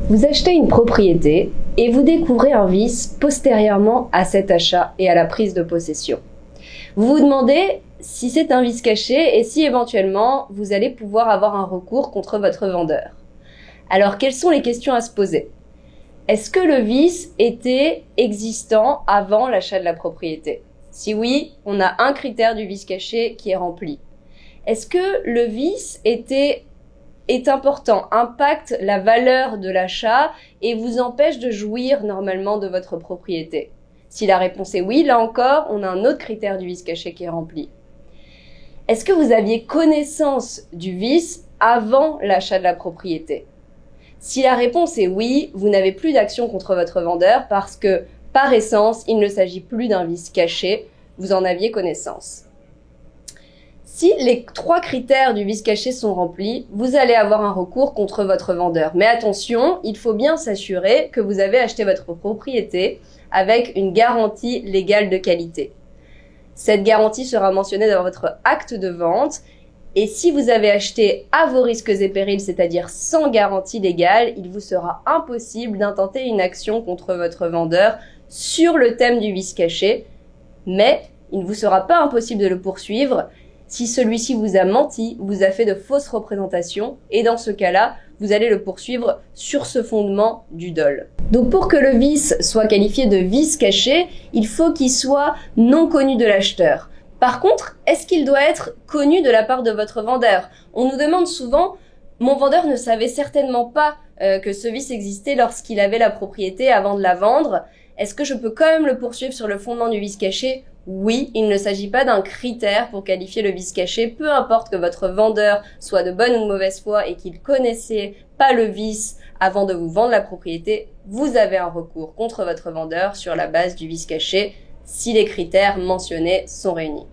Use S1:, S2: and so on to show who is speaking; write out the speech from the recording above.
S1: Vous achetez une propriété et vous découvrez un vice postérieurement à cet achat et à la prise de possession. Vous vous demandez si c'est un vice caché et si éventuellement vous allez pouvoir avoir un recours contre votre vendeur. Alors quelles sont les questions à se poser? Est-ce que le vice était existant avant l'achat de la propriété? Si oui, on a un critère du vice caché qui est rempli. Est-ce que le vice est important, impacte la valeur de l'achat et vous empêche de jouir normalement de votre propriété? Si la réponse est oui, là encore, on a un autre critère du vice caché qui est rempli. Est-ce que vous aviez connaissance du vice avant l'achat de la propriété? Si la réponse est oui, vous n'avez plus d'action contre votre vendeur parce que, par essence, il ne s'agit plus d'un vice caché, vous en aviez connaissance. Si les 3 critères du vice caché sont remplis, vous allez avoir un recours contre votre vendeur. Mais attention, il faut bien s'assurer que vous avez acheté votre propriété avec une garantie légale de qualité. Cette garantie sera mentionnée dans votre acte de vente. Et si vous avez acheté à vos risques et périls, c'est-à-dire sans garantie légale, il vous sera impossible d'intenter une action contre votre vendeur sur le thème du vice caché. Mais il ne vous sera pas impossible de le poursuivre si celui-ci vous a menti, vous a fait de fausses représentations, et dans ce cas-là, vous allez le poursuivre sur ce fondement du dol. Donc pour que le vice soit qualifié de vice caché, il faut qu'il soit non connu de l'acheteur. Par contre, est-ce qu'il doit être connu de la part de votre vendeur? On nous demande souvent, mon vendeur ne savait certainement pas que ce vice existait lorsqu'il avait la propriété avant de la vendre. Est-ce que je peux quand même le poursuivre sur le fondement du vice caché? Oui, il ne s'agit pas d'un critère pour qualifier le vice caché, peu importe que votre vendeur soit de bonne ou de mauvaise foi et qu'il connaissait pas le vice avant de vous vendre la propriété, vous avez un recours contre votre vendeur sur la base du vice caché si les critères mentionnés sont réunis.